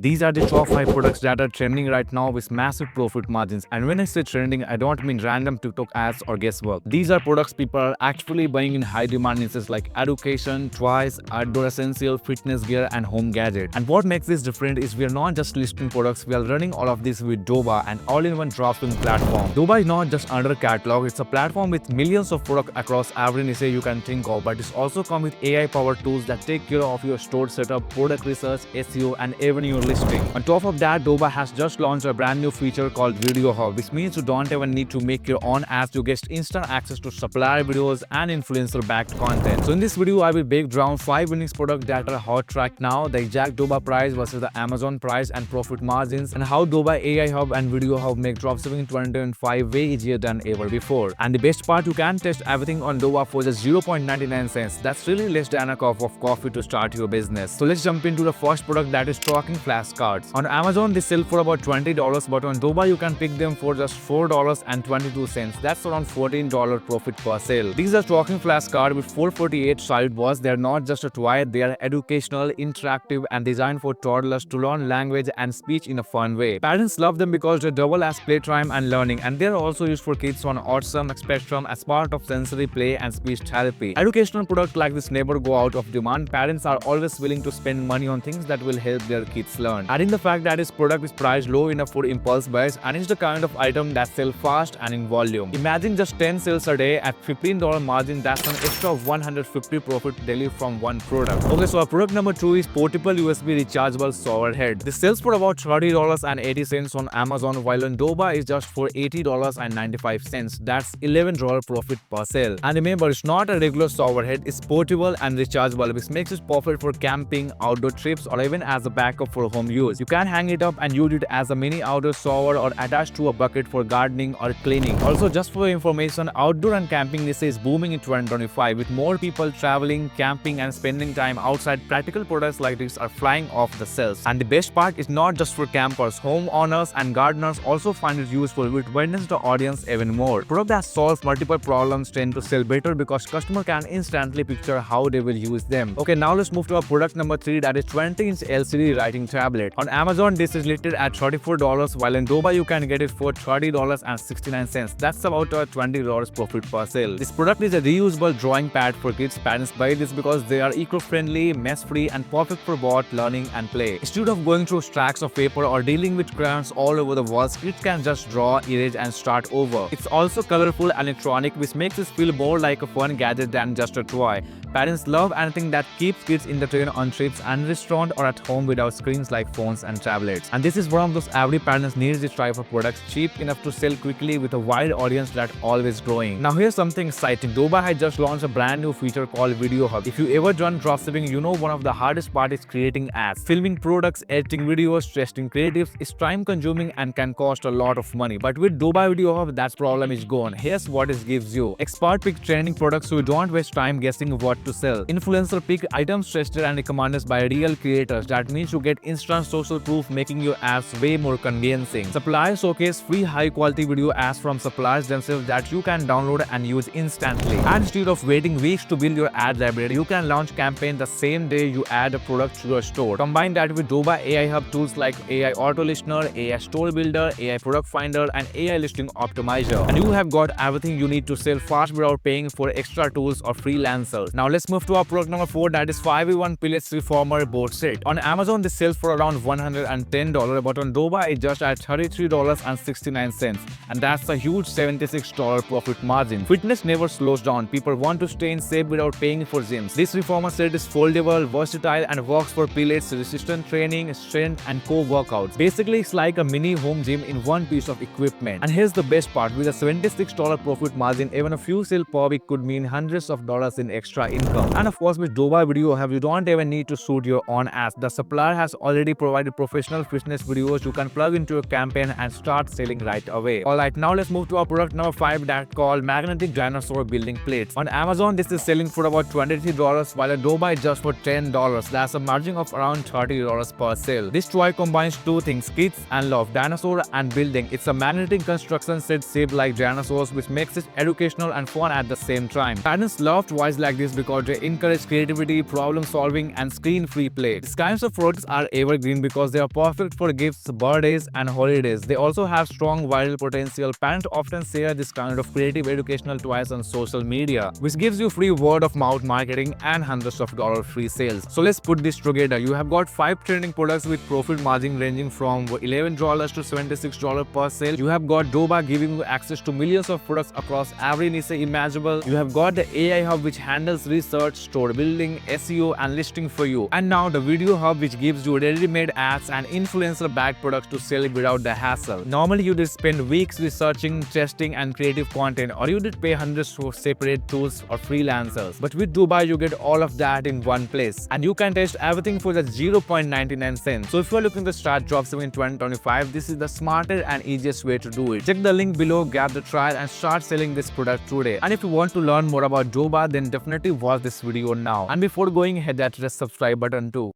These are the top 5 products that are trending right now with massive profit margins. And when I say trending, I don't mean random TikTok ads or guesswork. These are products people are actually buying in high demand niches like education, toys, outdoor essential, fitness gear, and home gadget. And what makes this different is we are not just listing products, we are running all of this with Doba, an all-in-one dropshipping platform. Doba is not just under catalog, it's a platform with millions of products across every niche you can think of, but it's also come with AI-powered tools that take care of your store setup, product research, SEO, and even your listing. On top of that, Doba has just launched a brand new feature called Video Hub, which means you don't even need to make your own ads. You get instant access to supplier videos and influencer-backed content. So in this video, I will break down 5 winning products that are hot right now, the exact Doba price versus the Amazon price and profit margins, and how Doba AI Hub and Video Hub make dropshipping in 2025 way easier than ever before. And the best part, you can test everything on Doba for just 0.99 cents. That's really less than a cup of coffee to start your business. So let's jump into the first product, that is talking flashcards. On Amazon, they sell for about $20, but on Doba, you can pick them for just $4.22. That's around $14 profit per sale. These are talking flashcards with 448 sidebars. They're not just a toy, they are educational, interactive, and designed for toddlers to learn language and speech in a fun way. Parents love them because they double as playtime and learning, and they're also used for kids on autism spectrum as part of sensory play and speech therapy. Educational products like this never go out of demand. Parents are always willing to spend money on things that will help their kids learn. Adding the fact that this product is priced low enough for impulse buys, and it's the kind of item that sells fast and in volume. Imagine just 10 sales a day at $15 margin. That's an extra 150 profit daily from one product. Okay, so our product number 2 is portable USB rechargeable shower head. This sells for about $30.80 on Amazon, while on Doba is just for $80.95. That's $11 profit per sale. And remember, it's not a regular shower head, it's portable and rechargeable, which makes it perfect for camping, outdoor trips, or even as a backup for home use. You can hang it up and use it as a mini outdoor shower or attached to a bucket for gardening or cleaning. Also, just for your information, outdoor and camping niche is booming in 2025 with more people traveling, camping, and spending time outside. Practical products like this are flying off the shelves. And the best part is not just for campers, homeowners and gardeners also find it useful, which widens the audience even more. Product that solves multiple problems tend to sell better because customer can instantly picture how they will use them. Okay, now let's move to our product number 3, that is 20-inch LCD writing tablet. On Amazon, this is listed at $34, while in Doba you can get it for $30.69. That's about a $20 profit per sale. This product is a reusable drawing pad for kids. Parents buy this because they are eco-friendly, mess-free, and perfect for both learning and play. Instead of going through stacks of paper or dealing with crayons all over the walls, kids can just draw, erase, and start over. It's also colorful and electronic, which makes it feel more like a fun gadget than just a toy. Parents love anything that keeps kids entertained on trips and restaurant or at home without screens like phones and tablets. And this is one of those every parent needs this type of products, cheap enough to sell quickly with a wide audience that always growing. Now here's something exciting. Doba has just launched a brand new feature called Video Hub. If you ever done dropshipping, you know one of the hardest part is creating ads. Filming products, editing videos, testing creatives is time consuming and can cost a lot of money. But with Doba Video Hub, that problem is gone. Here's what it gives you. Expert pick trending products so you don't waste time guessing what to sell. Influencer pick items tested and recommended by real creators. That means you get instant social proof, making your ads way more convincing. Suppliers showcase free high-quality video ads from suppliers themselves that you can download and use instantly. And instead of waiting weeks to build your ad library, you can launch campaign the same day you add a product to your store. Combine that with Doba AI Hub tools like AI Auto Listener, AI Store Builder, AI Product Finder, and AI Listing Optimizer, and you have got everything you need to sell fast without paying for extra tools or freelancers. Now let's move to our product number 4, that is 5-in-1 Pilates reformer board set. On Amazon, this sells for around $110, but on Doba it's just at $33.69, and that's a huge $76 profit margin. Fitness never slows down. People want to stay in shape without paying for gyms. This reformer set is foldable, versatile, and works for Pilates, resistance training, strength, and core workouts. Basically, it's like a mini home gym in one piece of equipment. And here's the best part, with a $76 profit margin, even a few sales per week could mean hundreds of dollars in extra income. And of course, with Doba Video Hub, you don't even need to shoot your own ads. The supplier has already provided professional fitness videos you can plug into your campaign and start selling right away. Alright, now let's move to our product number 5, that's called magnetic dinosaur building plates. On Amazon, this is selling for about $23, while at Doba is just for $10. That's a margin of around $30 per sale. This toy combines two things, kids and love, dinosaur and building. It's a magnetic construction set shaped like dinosaurs, which makes it educational and fun at the same time. Parents love toys like this because because they encourage creativity, problem solving, and screen-free play. These kinds of products are evergreen because they are perfect for gifts, birthdays, and holidays. They also have strong viral potential. Parents often share this kind of creative educational toys on social media, which gives you free word-of-mouth marketing and hundreds of dollars free sales. So let's put this together. You have got 5 trending products with profit margin ranging from $11 to $76 per sale. You have got Doba giving you access to millions of products across every niche imaginable. You have got the AI Hub which handles research, store building, SEO, and listing for you. And now the Video Hub which gives you ready-made ads and influencer-backed products to sell without the hassle. Normally you did spend weeks researching, testing, and creative content, or you did pay hundreds for separate tools or freelancers. But with Dubai you get all of that in one place, and you can test everything for just 0.99 cents. So if you are looking to start dropshipping in 2025, this is the smarter and easiest way to do it. Check the link below, grab the trial, and start selling this product today. And if you want to learn more about Doba, then definitely watch this video now. And before going ahead, hit that subscribe button too.